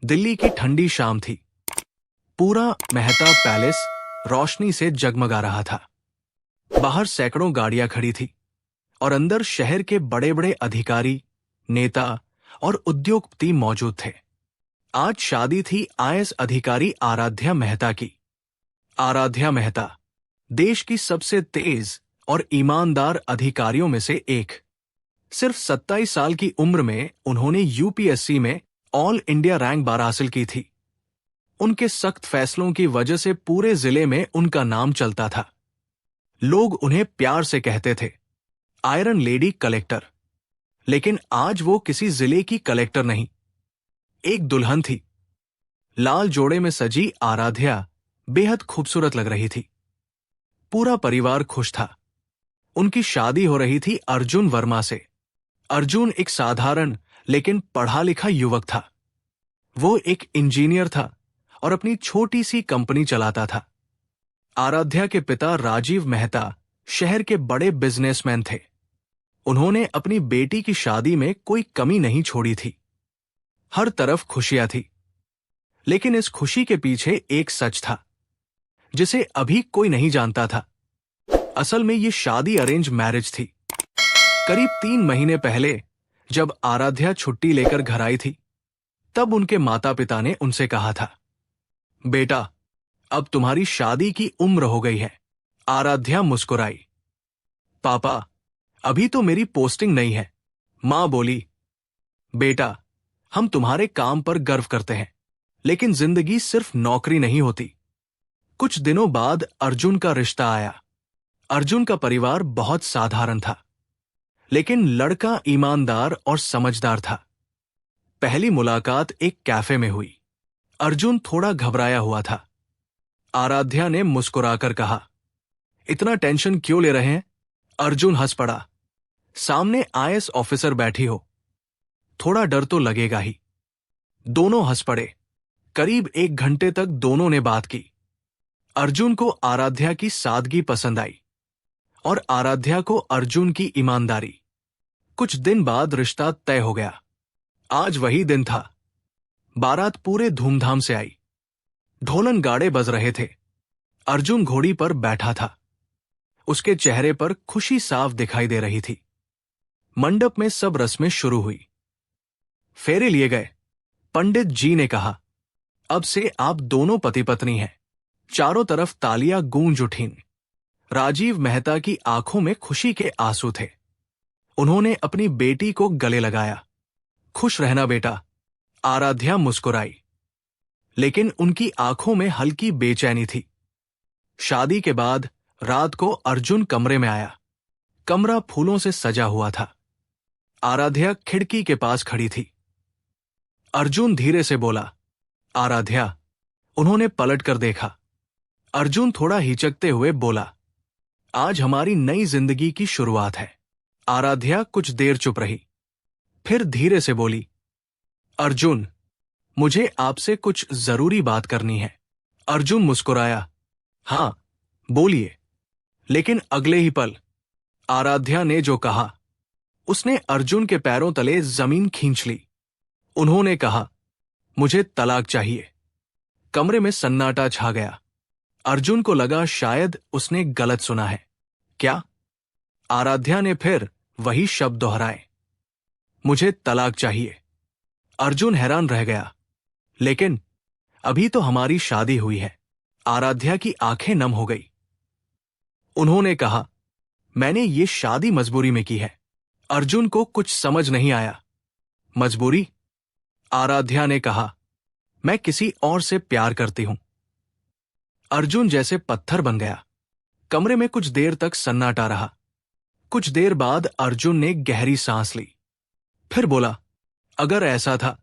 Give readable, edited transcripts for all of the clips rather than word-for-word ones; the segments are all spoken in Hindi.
दिल्ली की ठंडी शाम थी। पूरा मेहता पैलेस रोशनी से जगमगा रहा था। बाहर सैकड़ों गाड़ियां खड़ी थी और अंदर शहर के बड़े बड़े अधिकारी, नेता और उद्योगपति मौजूद थे। आज शादी थी आईएएस अधिकारी आराध्या मेहता की। आराध्या मेहता देश की सबसे तेज और ईमानदार अधिकारियों में से एक। सिर्फ 27 साल की उम्र में उन्होंने यूपीएससी में ऑल इंडिया रैंक 12 हासिल की थी। उनके सख्त फैसलों की वजह से पूरे जिले में उनका नाम चलता था। लोग उन्हें प्यार से कहते थे आयरन लेडी कलेक्टर। लेकिन आज वो किसी जिले की कलेक्टर नहीं, एक दुल्हन थी। लाल जोड़े में सजी आराध्या बेहद खूबसूरत लग रही थी। पूरा परिवार खुश था। उनकी शादी हो रही थी अर्जुन वर्मा से। अर्जुन एक साधारण लेकिन पढ़ा लिखा युवक था। वो एक इंजीनियर था और अपनी छोटी सी कंपनी चलाता था। आराध्या के पिता राजीव मेहता शहर के बड़े बिजनेसमैन थे। उन्होंने अपनी बेटी की शादी में कोई कमी नहीं छोड़ी थी। हर तरफ खुशियां थी। लेकिन इस खुशी के पीछे एक सच था जिसे अभी कोई नहीं जानता था। असल में ये शादी अरेंज मैरिज थी। करीब 3 महीने पहले जब आराध्या छुट्टी लेकर घर आई थी, तब उनके माता पिता ने उनसे कहा था, बेटा, अब तुम्हारी शादी की उम्र हो गई है। आराध्या मुस्कुराई। पापा, अभी तो मेरी पोस्टिंग नहीं है। मां बोली, बेटा, हम तुम्हारे काम पर गर्व करते हैं, लेकिन जिंदगी सिर्फ नौकरी नहीं होती। कुछ दिनों बाद अर्जुन का रिश्ता आया। अर्जुन का परिवार बहुत साधारण था, लेकिन लड़का ईमानदार और समझदार था। पहली मुलाकात एक कैफे में हुई। अर्जुन थोड़ा घबराया हुआ था। आराध्या ने मुस्कुराकर कहा, इतना टेंशन क्यों ले रहे हैं? अर्जुन हंस पड़ा, सामने आईएएस ऑफिसर बैठी हो, थोड़ा डर तो लगेगा ही। दोनों हंस पड़े। करीब 1 घंटे तक दोनों ने बात की। अर्जुन को आराध्या की सादगी पसंद आई और आराध्या को अर्जुन की ईमानदारी। कुछ दिन बाद रिश्ता तय हो गया। आज वही दिन था। बारात पूरे धूमधाम से आई। ढोलन गाड़े बज रहे थे। अर्जुन घोड़ी पर बैठा था। उसके चेहरे पर खुशी साफ दिखाई दे रही थी। मंडप में सब रस्में शुरू हुई। फेरे लिए गए। पंडित जी ने कहा, अब से आप दोनों पति पत्नी हैं। चारों तरफ तालियां गूंज उठीं। राजीव मेहता की आंखों में खुशी के आंसू थे। उन्होंने अपनी बेटी को गले लगाया। खुश रहना बेटा। आराध्या मुस्कुराई, लेकिन उनकी आंखों में हल्की बेचैनी थी। शादी के बाद रात को अर्जुन कमरे में आया। कमरा फूलों से सजा हुआ था। आराध्या खिड़की के पास खड़ी थी। अर्जुन धीरे से बोला, आराध्या। उन्होंने पलटकर देखा। अर्जुन थोड़ा हिचकते हुए बोला, आज हमारी नई जिंदगी की शुरुआत है। आराध्या कुछ देर चुप रही, फिर धीरे से बोली, अर्जुन, मुझे आपसे कुछ जरूरी बात करनी है। अर्जुन मुस्कुराया, हां, बोलिए। लेकिन अगले ही पल आराध्या ने जो कहा, उसने अर्जुन के पैरों तले जमीन खींच ली। उन्होंने कहा, मुझे तलाक चाहिए। कमरे में सन्नाटा छा गया। अर्जुन को लगा शायद उसने गलत सुना है। क्या? आराध्या ने फिर वही शब्द दोहराए, मुझे तलाक चाहिए। अर्जुन हैरान रह गया, लेकिन अभी तो हमारी शादी हुई है। आराध्या की आंखें नम हो गई। उन्होंने कहा, मैंने ये शादी मजबूरी में की है। अर्जुन को कुछ समझ नहीं आया। मजबूरी? आराध्या ने कहा, मैं किसी और से प्यार करती हूं। अर्जुन जैसे पत्थर बन गया। कमरे में कुछ देर तक सन्नाटा रहा। कुछ देर बाद अर्जुन ने गहरी सांस ली, फिर बोला, अगर ऐसा था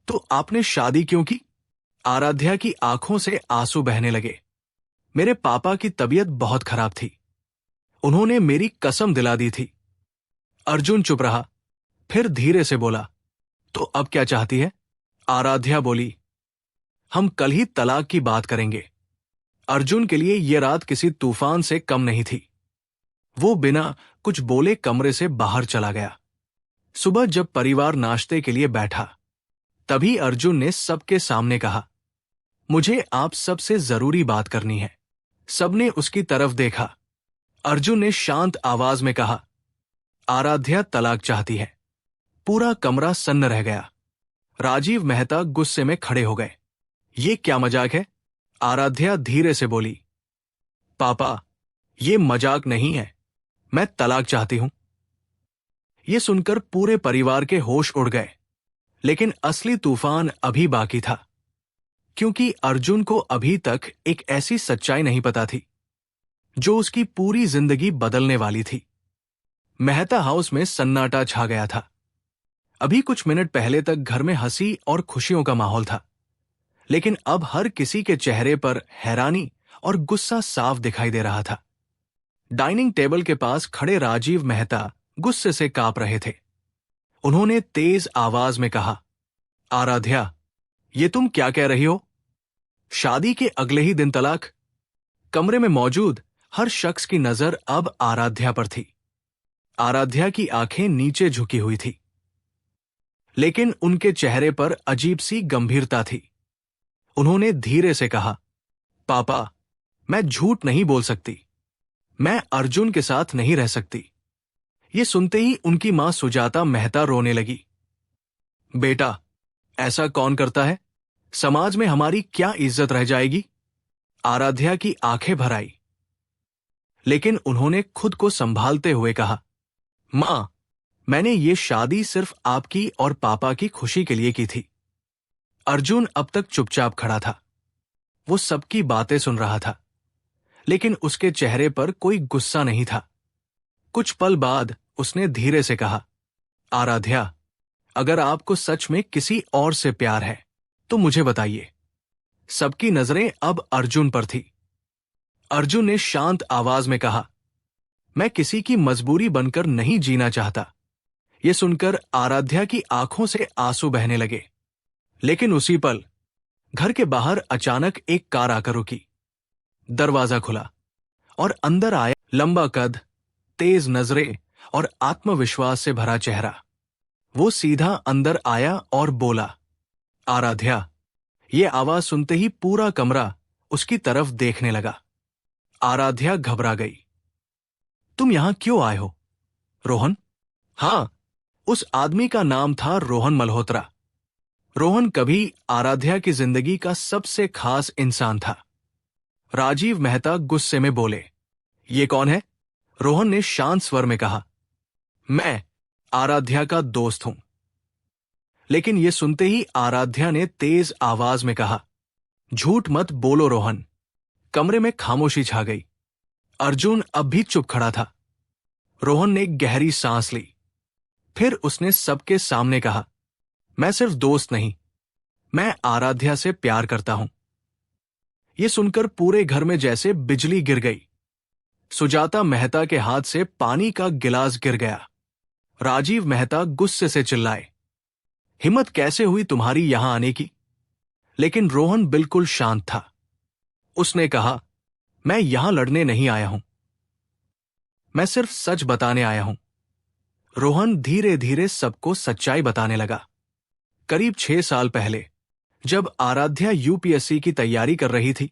तो आपने शादी क्यों की? आराध्या की आंखों से आंसू बहने लगे। मेरे पापा की तबीयत बहुत खराब थी। उन्होंने मेरी कसम दिला दी थी। अर्जुन चुप रहा, फिर धीरे से बोला, तो अब क्या चाहती है? आराध्या बोली, हम कल ही तलाक की बात करेंगे। अर्जुन के लिए यह रात किसी तूफान से कम नहीं थी। वो बिना कुछ बोले कमरे से बाहर चला गया। सुबह जब परिवार नाश्ते के लिए बैठा, तभी अर्जुन ने सबके सामने कहा, मुझे आप सबसे जरूरी बात करनी है। सबने उसकी तरफ देखा। अर्जुन ने शांत आवाज में कहा, आराध्या तलाक चाहती है। पूरा कमरा सन्न रह गया। राजीव मेहता गुस्से में खड़े हो गए। ये क्या मजाक है? आराध्या धीरे से बोली, पापा, ये मजाक नहीं है, मैं तलाक चाहती हूं। ये सुनकर पूरे परिवार के होश उड़ गए। लेकिन असली तूफान अभी बाकी था, क्योंकि अर्जुन को अभी तक एक ऐसी सच्चाई नहीं पता थी जो उसकी पूरी जिंदगी बदलने वाली थी। मेहता हाउस में सन्नाटा छा गया था। अभी कुछ मिनट पहले तक घर में हंसी और खुशियों का माहौल था, लेकिन अब हर किसी के चेहरे पर हैरानी और गुस्सा साफ दिखाई दे रहा था। डाइनिंग टेबल के पास खड़े राजीव मेहता गुस्से से कांप रहे थे। उन्होंने तेज आवाज में कहा, आराध्या, ये तुम क्या कह रही हो? शादी के अगले ही दिन तलाक? कमरे में मौजूद हर शख्स की नजर अब आराध्या पर थी। आराध्या की आंखें नीचे झुकी हुई थी, लेकिन उनके चेहरे पर अजीब सी गंभीरता थी। उन्होंने धीरे से कहा, पापा, मैं झूठ नहीं बोल सकती। मैं अर्जुन के साथ नहीं रह सकती। ये सुनते ही उनकी मां सुजाता मेहता रोने लगी। बेटा, ऐसा कौन करता है? समाज में हमारी क्या इज्जत रह जाएगी? आराध्या की आंखें भर आई, लेकिन उन्होंने खुद को संभालते हुए कहा, मां, मैंने ये शादी सिर्फ आपकी और पापा की खुशी के लिए की थी। अर्जुन अब तक चुपचाप खड़ा था। वो सबकी बातें सुन रहा था, लेकिन उसके चेहरे पर कोई गुस्सा नहीं था। कुछ पल बाद उसने धीरे से कहा, आराध्या, अगर आपको सच में किसी और से प्यार है तो मुझे बताइए। सबकी नजरें अब अर्जुन पर थी। अर्जुन ने शांत आवाज में कहा, मैं किसी की मजबूरी बनकर नहीं जीना चाहता। यह सुनकर आराध्या की आंखों से आंसू बहने लगे। लेकिन उसी पल घर के बाहर अचानक एक कार आकर रुकी। दरवाजा खुला और अंदर आया लंबा कद, तेज नजरें और आत्मविश्वास से भरा चेहरा। वो सीधा अंदर आया और बोला, आराध्या। ये आवाज सुनते ही पूरा कमरा उसकी तरफ देखने लगा। आराध्या घबरा गई। तुम यहां क्यों आए हो? रोहन? हां, उस आदमी का नाम था रोहन मल्होत्रा। रोहन कभी आराध्या की जिंदगी का सबसे खास इंसान था। राजीव मेहता गुस्से में बोले, ये कौन है? रोहन ने शांत स्वर में कहा, मैं आराध्या का दोस्त हूं। लेकिन यह सुनते ही आराध्या ने तेज आवाज में कहा, झूठ मत बोलो रोहन। कमरे में खामोशी छा गई। अर्जुन अब भी चुप खड़ा था। रोहन ने गहरी सांस ली। फिर उसने सबके सामने कहा, मैं सिर्फ दोस्त नहीं, मैं आराध्या से प्यार करता हूं। यह सुनकर पूरे घर में जैसे बिजली गिर गई। सुजाता मेहता के हाथ से पानी का गिलास गिर गया। राजीव मेहता गुस्से से चिल्लाए, हिम्मत कैसे हुई तुम्हारी यहां आने की? लेकिन रोहन बिल्कुल शांत था। उसने कहा, मैं यहां लड़ने नहीं आया हूं, मैं सिर्फ सच बताने आया हूं। रोहन धीरे धीरे सबको सच्चाई बताने लगा। करीब 6 साल पहले जब आराध्या यूपीएससी की तैयारी कर रही थी,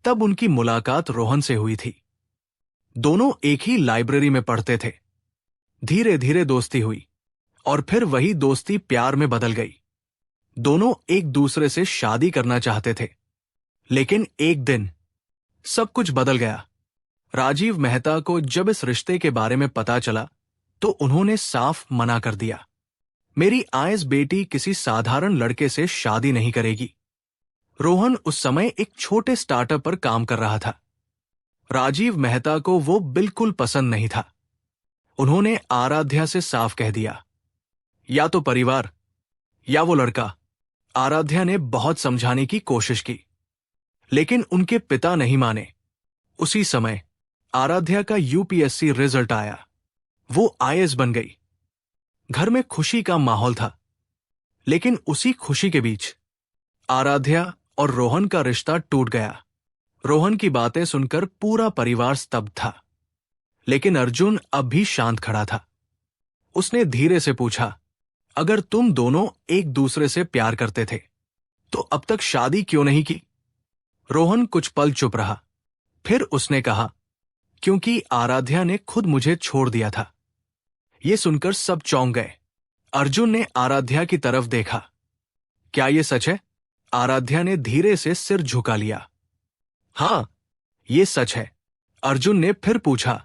तब उनकी मुलाकात रोहन से हुई थी। दोनों एक ही लाइब्रेरी में पढ़ते थे। धीरे धीरे दोस्ती हुई और फिर वही दोस्ती प्यार में बदल गई। दोनों एक दूसरे से शादी करना चाहते थे, लेकिन एक दिन सब कुछ बदल गया। राजीव मेहता को जब इस रिश्ते के बारे में पता चला तो उन्होंने साफ मना कर दिया, मेरी आयस बेटी किसी साधारण लड़के से शादी नहीं करेगी। रोहन उस समय एक छोटे स्टार्टअप पर काम कर रहा था। राजीव मेहता को वो बिल्कुल पसंद नहीं था। उन्होंने आराध्या से साफ कह दिया, या तो परिवार या वो लड़का। आराध्या ने बहुत समझाने की कोशिश की, लेकिन उनके पिता नहीं माने। उसी समय आराध्या का यूपीएससी रिजल्ट आया। वो आईएएस बन गई। घर में खुशी का माहौल था, लेकिन उसी खुशी के बीच आराध्या और रोहन का रिश्ता टूट गया। रोहन की बातें सुनकर पूरा परिवार स्तब्ध था, लेकिन अर्जुन अब भी शांत खड़ा था। उसने धीरे से पूछा, अगर तुम दोनों एक दूसरे से प्यार करते थे तो अब तक शादी क्यों नहीं की? रोहन कुछ पल चुप रहा। फिर उसने कहा, क्योंकि आराध्या ने खुद मुझे छोड़ दिया था। ये सुनकर सब चौंक गए। अर्जुन ने आराध्या की तरफ देखा। क्या ये सच है? आराध्या ने धीरे से सिर झुका लिया। हां, ये सच है। अर्जुन ने फिर पूछा,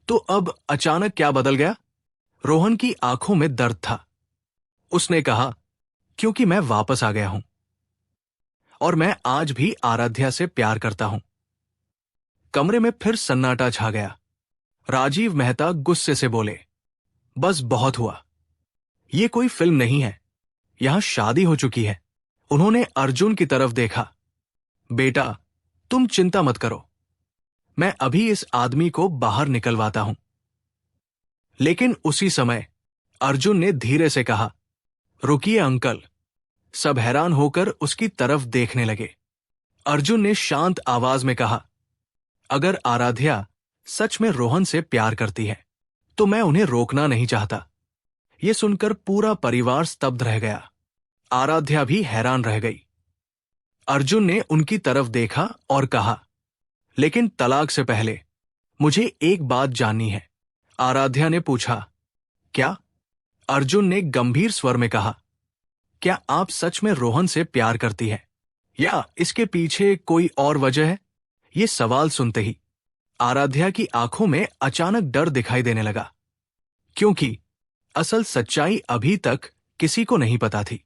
तो अब अचानक क्या बदल गया? रोहन की आंखों में दर्द था। उसने कहा, क्योंकि मैं वापस आ गया हूं और मैं आज भी आराध्या से प्यार करता हूं। कमरे में फिर सन्नाटा छा गया। राजीव मेहता गुस्से से बोले, बस बहुत हुआ। ये कोई फिल्म नहीं है, यहां शादी हो चुकी है। उन्होंने अर्जुन की तरफ देखा। बेटा, तुम चिंता मत करो, मैं अभी इस आदमी को बाहर निकलवाता हूं। लेकिन उसी समय अर्जुन ने धीरे से कहा, रुकिए अंकल। सब हैरान होकर उसकी तरफ देखने लगे। अर्जुन ने शांत आवाज में कहा, अगर आराध्या सच में रोहन से प्यार करती है तो मैं उन्हें रोकना नहीं चाहता। यह सुनकर पूरा परिवार स्तब्ध रह गया। आराध्या भी हैरान रह गई। अर्जुन ने उनकी तरफ देखा और कहा, लेकिन तलाक से पहले मुझे एक बात जाननी है। आराध्या ने पूछा, क्या? अर्जुन ने गंभीर स्वर में कहा, क्या आप सच में रोहन से प्यार करती हैं या इसके पीछे कोई और वजह है? ये सवाल सुनते ही आराध्या की आंखों में अचानक डर दिखाई देने लगा, क्योंकि असल सच्चाई अभी तक किसी को नहीं पता थी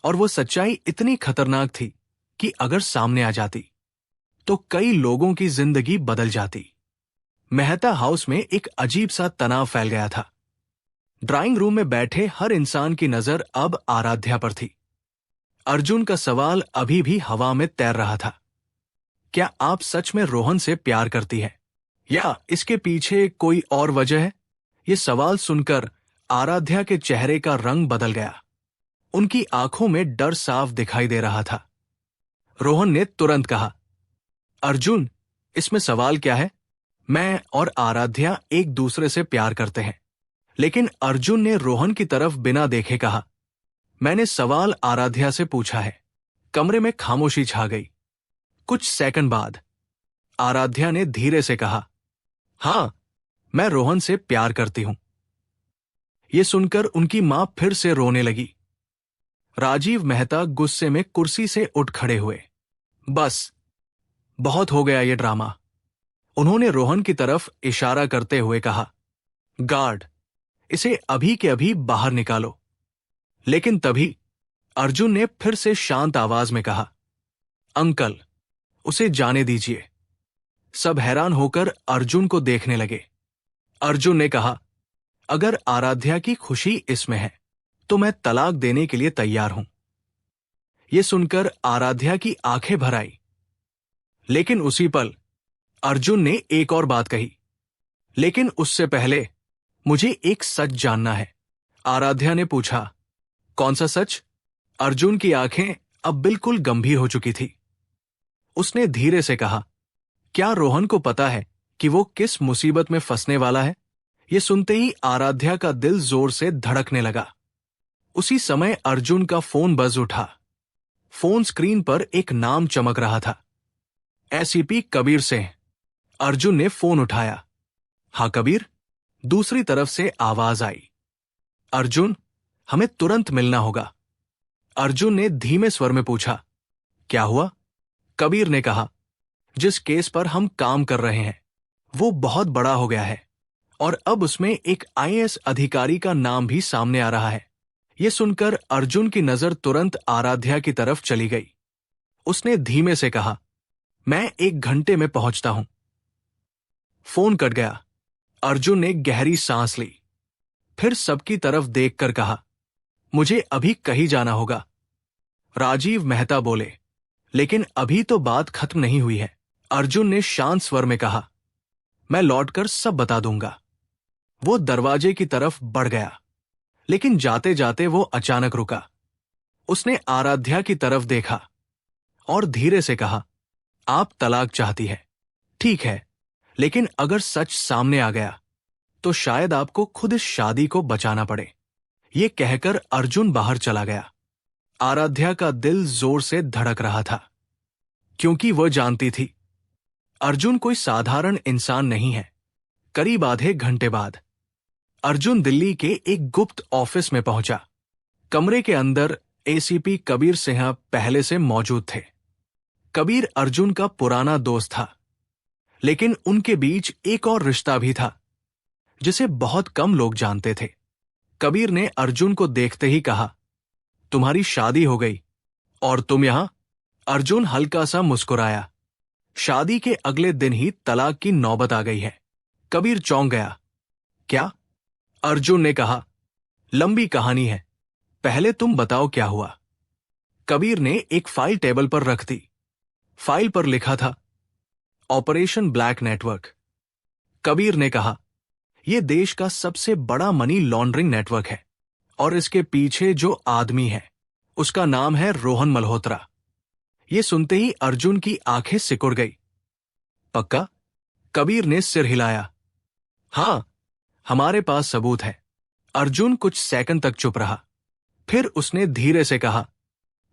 और वो सच्चाई इतनी खतरनाक थी कि अगर सामने आ जाती तो कई लोगों की जिंदगी बदल जाती। मेहता हाउस में एक अजीब सा तनाव फैल गया था। ड्राइंग रूम में बैठे हर इंसान की नजर अब आराध्या पर थी। अर्जुन का सवाल अभी भी हवा में तैर रहा था, क्या आप सच में रोहन से प्यार करती हैं या इसके पीछे कोई और वजह है? ये सवाल सुनकर आराध्या के चेहरे का रंग बदल गया। उनकी आंखों में डर साफ दिखाई दे रहा था। रोहन ने तुरंत कहा, अर्जुन, इसमें सवाल क्या है? मैं और आराध्या एक दूसरे से प्यार करते हैं। लेकिन अर्जुन ने रोहन की तरफ बिना देखे कहा, मैंने सवाल आराध्या से पूछा है। कमरे में खामोशी छा गई। कुछ सेकंड बाद आराध्या ने धीरे से कहा, हां, मैं रोहन से प्यार करती हूं। यह सुनकर उनकी मां फिर से रोने लगी। राजीव मेहता गुस्से में कुर्सी से उठ खड़े हुए। बस, बहुत हो गया ये ड्रामा। उन्होंने रोहन की तरफ इशारा करते हुए कहा, गार्ड, इसे अभी के अभी बाहर निकालो। लेकिन तभी अर्जुन ने फिर से शांत आवाज में कहा, अंकल, उसे जाने दीजिए। सब हैरान होकर अर्जुन को देखने लगे। अर्जुन ने कहा, अगर आराध्या की खुशी इसमें है तो मैं तलाक देने के लिए तैयार हूं। यह सुनकर आराध्या की आंखें भर आई। लेकिन उसी पल अर्जुन ने एक और बात कही, लेकिन उससे पहले मुझे एक सच जानना है। आराध्या ने पूछा, कौन सा सच? अर्जुन की आंखें अब बिल्कुल गंभीर हो चुकी थी। उसने धीरे से कहा, क्या रोहन को पता है कि वो किस मुसीबत में फंसने वाला है? यह सुनते ही आराध्या का दिल जोर से धड़कने लगा। उसी समय अर्जुन का फोन बज उठा। फोन स्क्रीन पर एक नाम चमक रहा था, एसीपी कबीर सिंह। अर्जुन ने फोन उठाया। हाँ कबीर, दूसरी तरफ से आवाज आई। अर्जुन, हमें तुरंत मिलना होगा। अर्जुन ने धीमे स्वर में पूछा, क्या हुआ? कबीर ने कहा, जिस केस पर हम काम कर रहे हैं वो बहुत बड़ा हो गया है और अब उसमें एक आईएएस अधिकारी का नाम भी सामने आ रहा है। यह सुनकर अर्जुन की नजर तुरंत आराध्या की तरफ चली गई। उसने धीमे से कहा, मैं 1 घंटे में पहुंचता हूं। फोन कट गया। अर्जुन ने गहरी सांस ली। फिर सबकी तरफ देखकर कहा, मुझे अभी कहीं जाना होगा। राजीव मेहता बोले, लेकिन अभी तो बात खत्म नहीं हुई है। अर्जुन ने शांत स्वर में कहा, मैं लौटकर सब बता दूंगा। वो दरवाजे की तरफ बढ़ गया, लेकिन जाते जाते वो अचानक रुका। उसने आराध्या की तरफ देखा और धीरे से कहा, आप तलाक चाहती है, ठीक है, लेकिन अगर सच सामने आ गया तो शायद आपको खुद इस शादी को बचाना पड़े। ये कहकर अर्जुन बाहर चला गया। आराध्या का दिल जोर से धड़क रहा था, क्योंकि वह जानती थी अर्जुन कोई साधारण इंसान नहीं है। करीब आधे घंटे बाद अर्जुन दिल्ली के एक गुप्त ऑफिस में पहुंचा। कमरे के अंदर एसीपी कबीर सिंह पहले से मौजूद थे। कबीर अर्जुन का पुराना दोस्त था, लेकिन उनके बीच एक और रिश्ता भी था जिसे बहुत कम लोग जानते थे। कबीर ने अर्जुन को देखते ही कहा, तुम्हारी शादी हो गई और तुम यहां? अर्जुन हल्का सा मुस्कुराया। शादी के अगले दिन ही तलाक की नौबत आ गई है। कबीर चौंक गया। क्या? अर्जुन ने कहा, लंबी कहानी है, पहले तुम बताओ क्या हुआ। कबीर ने एक फाइल टेबल पर रख दी। फाइल पर लिखा था, ऑपरेशन ब्लैक नेटवर्क। कबीर ने कहा, यह देश का सबसे बड़ा मनी लॉन्ड्रिंग नेटवर्क है और इसके पीछे जो आदमी है उसका नाम है रोहन मल्होत्रा। यह सुनते ही अर्जुन की आंखें सिकुड़ गई। पक्का? कबीर ने सिर हिलाया। हां, हमारे पास सबूत है। अर्जुन कुछ सेकंड तक चुप रहा, फिर उसने धीरे से कहा,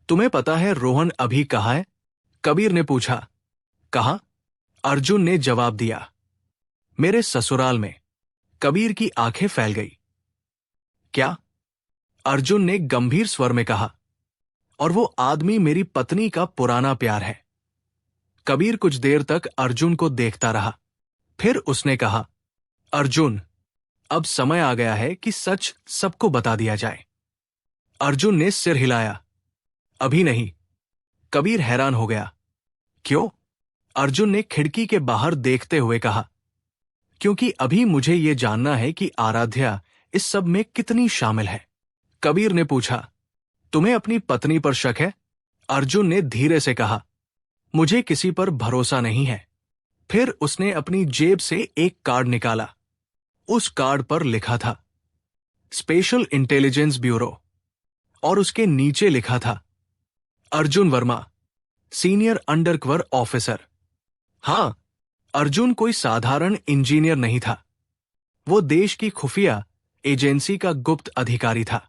तुम्हें पता है रोहन अभी कहाँ है? कबीर ने पूछा। कहाँ? अर्जुन ने जवाब दिया, मेरे ससुराल में। कबीर की आंखें फैल गई। क्या? अर्जुन ने गंभीर स्वर में कहा, और वो आदमी मेरी पत्नी का पुराना प्यार है। कबीर कुछ देर तक अर्जुन को देखता रहा, फिर उसने कहा, अर्जुन, अब समय आ गया है कि सच सबको बता दिया जाए। अर्जुन ने सिर हिलाया। अभी नहीं। कबीर हैरान हो गया। क्यों? अर्जुन ने खिड़की के बाहर देखते हुए कहा, क्योंकि अभी मुझे यह जानना है कि आराध्या इस सब में कितनी शामिल है। कबीर ने पूछा, तुम्हें अपनी पत्नी पर शक है? अर्जुन ने धीरे से कहा, मुझे किसी पर भरोसा नहीं है। फिर उसने अपनी जेब से एक कार्ड निकाला। उस कार्ड पर लिखा था, स्पेशल इंटेलिजेंस ब्यूरो, और उसके नीचे लिखा था, Arjun Verma, senior undercover officer. हां, अर्जुन कोई साधारण इंजीनियर नहीं था। वो देश की खुफिया एजेंसी का गुप्त अधिकारी था,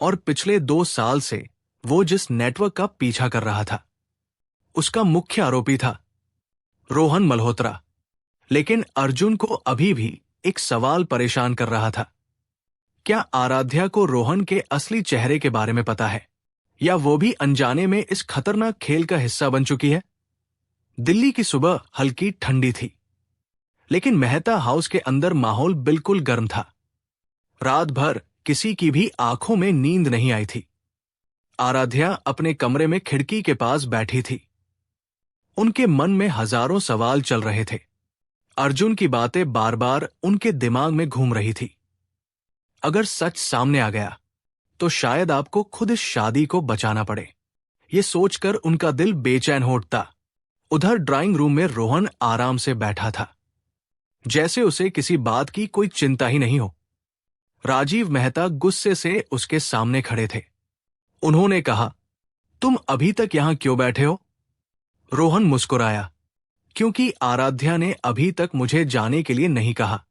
और पिछले 2 साल से वो जिस नेटवर्क का पीछा कर रहा था उसका मुख्य आरोपी था रोहन मल्होत्रा। लेकिन अर्जुन को अभी भी एक सवाल परेशान कर रहा था। क्या आराध्या को रोहन के असली चेहरे के बारे में पता है, या वो भी अनजाने में इस खतरनाक खेल का हिस्सा बन चुकी है? दिल्ली की सुबह हल्की ठंडी थी, लेकिन मेहता हाउस के अंदर माहौल बिल्कुल गर्म था। रात भर किसी की भी आंखों में नींद नहीं आई थी। आराध्या अपने कमरे में खिड़की के पास बैठी थी। उनके मन में हजारों सवाल चल रहे थे। अर्जुन की बातें बार बार उनके दिमाग में घूम रही थी। अगर सच सामने आ गया तो शायद आपको खुद इस शादी को बचाना पड़े। ये सोचकर उनका दिल बेचैन हो उठता। उधर ड्राइंग रूम में रोहन आराम से बैठा था, जैसे उसे किसी बात की कोई चिंता ही नहीं हो। राजीव मेहता गुस्से से उसके सामने खड़े थे। उन्होंने कहा, तुम अभी तक यहां क्यों बैठे हो? रोहन मुस्कुराया, क्योंकि आराध्या ने अभी तक मुझे जाने के लिए नहीं कहा।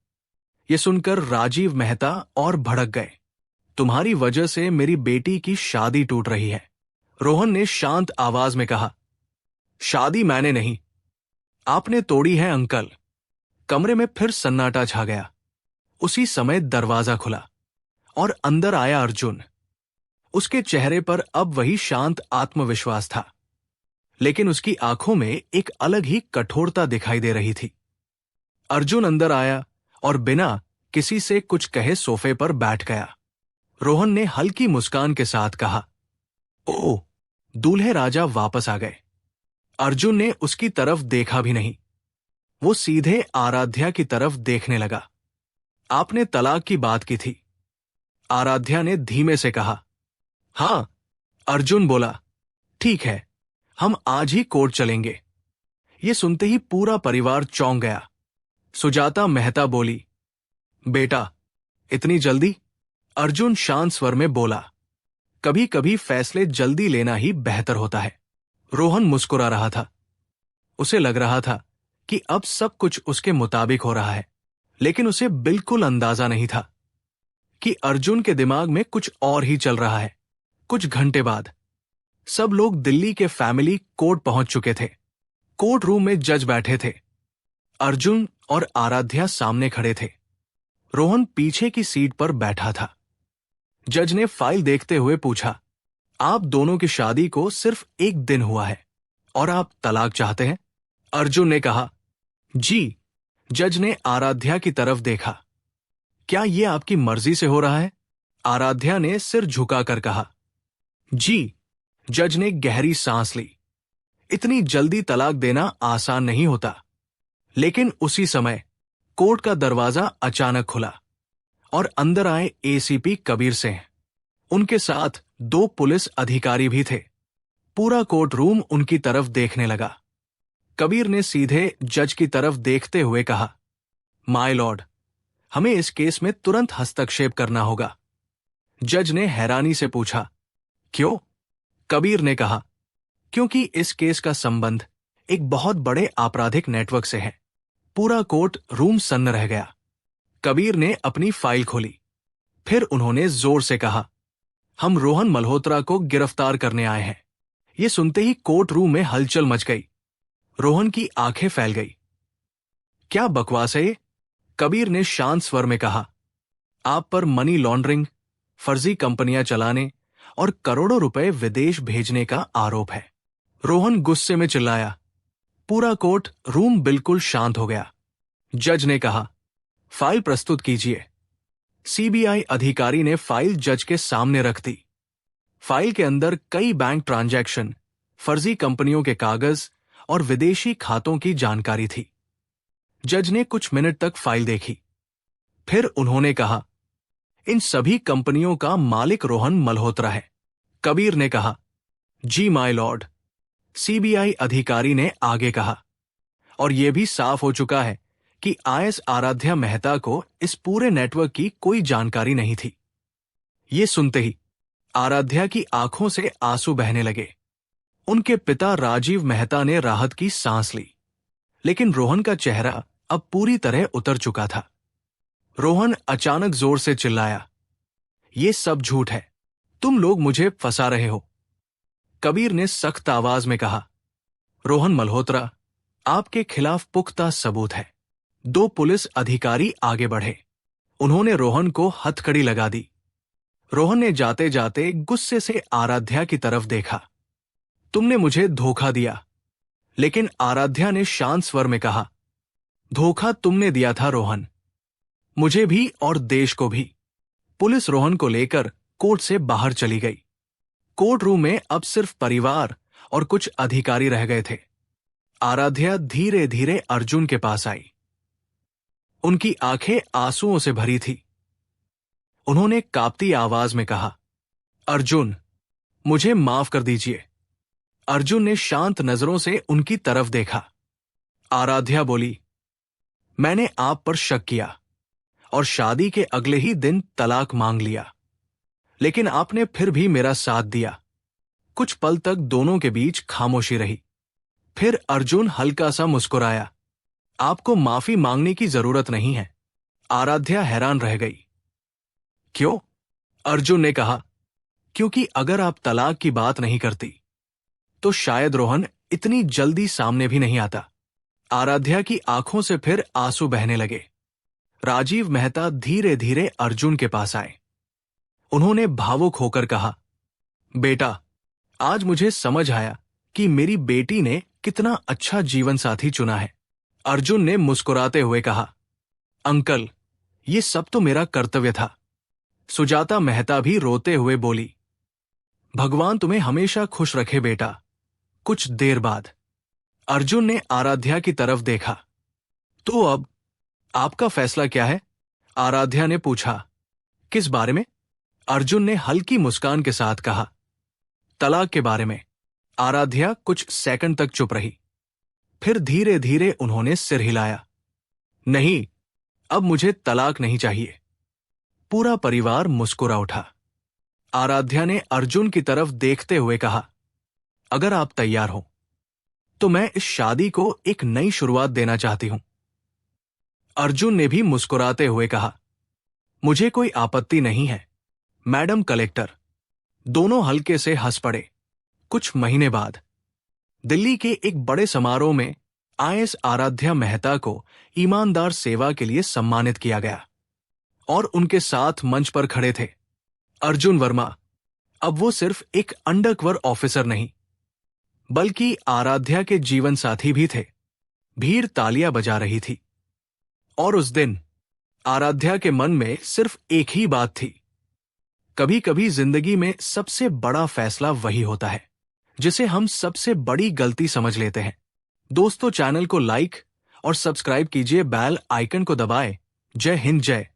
यह सुनकर राजीव मेहता और भड़क गए। तुम्हारी वजह से मेरी बेटी की शादी टूट रही है, रोहन ने शांत आवाज में कहा। शादी मैंने नहीं, आपने तोड़ी है अंकल। कमरे में फिर सन्नाटा छा गया। उसी समय दरवाजा खुला और अंदर आया अर्जुन। उसके चेहरे पर अब वही शांत आत्मविश्वास था, लेकिन उसकी आंखों में एक अलग ही कठोरता दिखाई दे रही थी। अर्जुन अंदर आया और बिना किसी से कुछ कहे सोफे पर बैठ गया। रोहन ने हल्की मुस्कान के साथ कहा, ओह, दूल्हे राजा वापस आ गए। अर्जुन ने उसकी तरफ देखा भी नहीं। वो सीधे आराध्या की तरफ देखने लगा। आपने तलाक की बात की थी, आराध्या ने धीमे से कहा। हां, अर्जुन बोला। ठीक है, हम आज ही कोर्ट चलेंगे। ये सुनते ही पूरा परिवार चौंक गया। सुजाता मेहता बोली, बेटा, इतनी जल्दी? अर्जुन शांत स्वर में बोला, कभी कभी फैसले जल्दी लेना ही बेहतर होता है। रोहन मुस्कुरा रहा था। उसे लग रहा था कि अब सब कुछ उसके मुताबिक हो रहा है, लेकिन उसे बिल्कुल अंदाजा नहीं था कि अर्जुन के दिमाग में कुछ और ही चल रहा है। कुछ घंटे बाद सब लोग दिल्ली के फैमिली कोर्ट पहुंच चुके थे। कोर्ट रूम में जज बैठे थे। अर्जुन और आराध्या सामने खड़े थे। रोहन पीछे की सीट पर बैठा था। जज ने फाइल देखते हुए पूछा, आप दोनों की शादी को सिर्फ 1 दिन हुआ है और आप तलाक चाहते हैं? अर्जुन ने कहा, जी। जज ने आराध्या की तरफ देखा। क्या यह आपकी मर्जी से हो रहा है? आराध्या ने सिर झुकाकर कहा, जी। जज ने गहरी सांस ली। इतनी जल्दी तलाक देना आसान नहीं होता। लेकिन उसी समय कोर्ट का दरवाजा अचानक खुला और अंदर आए एसीपी कबीर सिंह। उनके साथ 2 पुलिस अधिकारी भी थे। पूरा कोर्ट रूम उनकी तरफ देखने लगा। कबीर ने सीधे जज की तरफ देखते हुए कहा, माय लॉर्ड, हमें इस केस में तुरंत हस्तक्षेप करना होगा। जज ने हैरानी से पूछा, क्यों? कबीर ने कहा, क्योंकि इस केस का संबंध एक बहुत बड़े आपराधिक नेटवर्क से है। पूरा कोर्ट रूम सन्न रह गया। कबीर ने अपनी फाइल खोली। फिर उन्होंने जोर से कहा, हम रोहन मल्होत्रा को गिरफ्तार करने आए हैं। ये सुनते ही कोर्ट रूम में हलचल मच गई। रोहन की आंखें फैल गई। क्या बकवास है ये? कबीर ने शांत स्वर में कहा, आप पर मनी लॉन्ड्रिंग, फर्जी कंपनियां चलाने और करोड़ों रुपए विदेश भेजने का आरोप है। रोहन गुस्से में चिल्लाया। पूरा कोर्ट रूम बिल्कुल शांत हो गया। जज ने कहा, फाइल प्रस्तुत कीजिए। सीबीआई अधिकारी ने फाइल जज के सामने रख दी। फाइल के अंदर कई बैंक ट्रांजैक्शन, फर्जी कंपनियों के कागज और विदेशी खातों की जानकारी थी। जज ने कुछ मिनट तक फाइल देखी। फिर उन्होंने कहा, इन सभी कंपनियों का मालिक रोहन मल्होत्रा है। कबीर ने कहा, जी माय लॉर्ड। सीबीआई अधिकारी ने आगे कहा, और यह भी साफ हो चुका है कि आईएएस आराध्या मेहता को इस पूरे नेटवर्क की कोई जानकारी नहीं थी। ये सुनते ही आराध्या की आंखों से आंसू बहने लगे। उनके पिता राजीव मेहता ने राहत की सांस ली। लेकिन रोहन का चेहरा अब पूरी तरह उतर चुका था। रोहन अचानक जोर से चिल्लाया, ये सब झूठ है। तुम लोग मुझे फंसा रहे हो। कबीर ने सख्त आवाज में कहा, रोहन मल्होत्रा, आपके खिलाफ पुख्ता सबूत है। 2 पुलिस अधिकारी आगे बढ़े। उन्होंने रोहन को हथकड़ी लगा दी। रोहन ने जाते जाते गुस्से से आराध्या की तरफ देखा। तुमने मुझे धोखा दिया। लेकिन आराध्या ने शांत स्वर में कहा, धोखा तुमने दिया था रोहन, मुझे भी और देश को भी। पुलिस रोहन को लेकर कोर्ट से बाहर चली गई। कोर्ट रूम में अब सिर्फ परिवार और कुछ अधिकारी रह गए थे। आराध्या धीरे धीरे अर्जुन के पास आई। उनकी आंखें आंसुओं से भरी थी। उन्होंने कांपती आवाज में कहा, अर्जुन, मुझे माफ कर दीजिए। अर्जुन ने शांत नजरों से उनकी तरफ देखा। आराध्या बोली, मैंने आप पर शक किया और शादी के अगले ही दिन तलाक मांग लिया, लेकिन आपने फिर भी मेरा साथ दिया। कुछ पल तक दोनों के बीच खामोशी रही। फिर अर्जुन हल्का सा मुस्कुराया। आपको माफी मांगने की जरूरत नहीं है। आराध्या हैरान रह गई। क्यों? अर्जुन ने कहा, क्योंकि अगर आप तलाक की बात नहीं करती तो शायद रोहन इतनी जल्दी सामने भी नहीं आता। आराध्या की आंखों से फिर आंसू बहने लगे। राजीव मेहता धीरे धीरे अर्जुन के पास आए। उन्होंने भावुक होकर कहा, बेटा, आज मुझे समझ आया कि मेरी बेटी ने कितना अच्छा जीवन साथी चुना है। अर्जुन ने मुस्कुराते हुए कहा, अंकल, ये सब तो मेरा कर्तव्य था। सुजाता मेहता भी रोते हुए बोली, भगवान तुम्हें हमेशा खुश रखे बेटा। कुछ देर बाद अर्जुन ने आराध्या की तरफ देखा। तो अब आपका फैसला क्या है? आराध्या ने पूछा। किस बारे में? अर्जुन ने हल्की मुस्कान के साथ कहा, तलाक के बारे में। आराध्या कुछ सेकंड तक चुप रही। फिर धीरे धीरे उन्होंने सिर हिलाया। नहीं, अब मुझे तलाक नहीं चाहिए। पूरा परिवार मुस्कुरा उठा। आराध्या ने अर्जुन की तरफ देखते हुए कहा, अगर आप तैयार हो तो मैं इस शादी को एक नई शुरुआत देना चाहती हूं। अर्जुन ने भी मुस्कुराते हुए कहा, मुझे कोई आपत्ति नहीं है, मैडम कलेक्टर। दोनों हल्के से हंस पड़े। कुछ महीने बाद दिल्ली के एक बड़े समारोह में आईएएस आराध्या मेहता को ईमानदार सेवा के लिए सम्मानित किया गया और उनके साथ मंच पर खड़े थे अर्जुन वर्मा। अब वो सिर्फ एक अंडरकवर ऑफिसर नहीं, बल्कि आराध्या के जीवन साथी भी थे। भीड़ तालियां बजा रही थी और उस दिन आराध्या के मन में सिर्फ एक ही बात थी। कभी कभी जिंदगी में सबसे बड़ा फैसला वही होता है जिसे हम सबसे बड़ी गलती समझ लेते हैं। दोस्तों, चैनल को लाइक और सब्सक्राइब कीजिए, बेल आइकन को दबाएं। जय हिंद, जय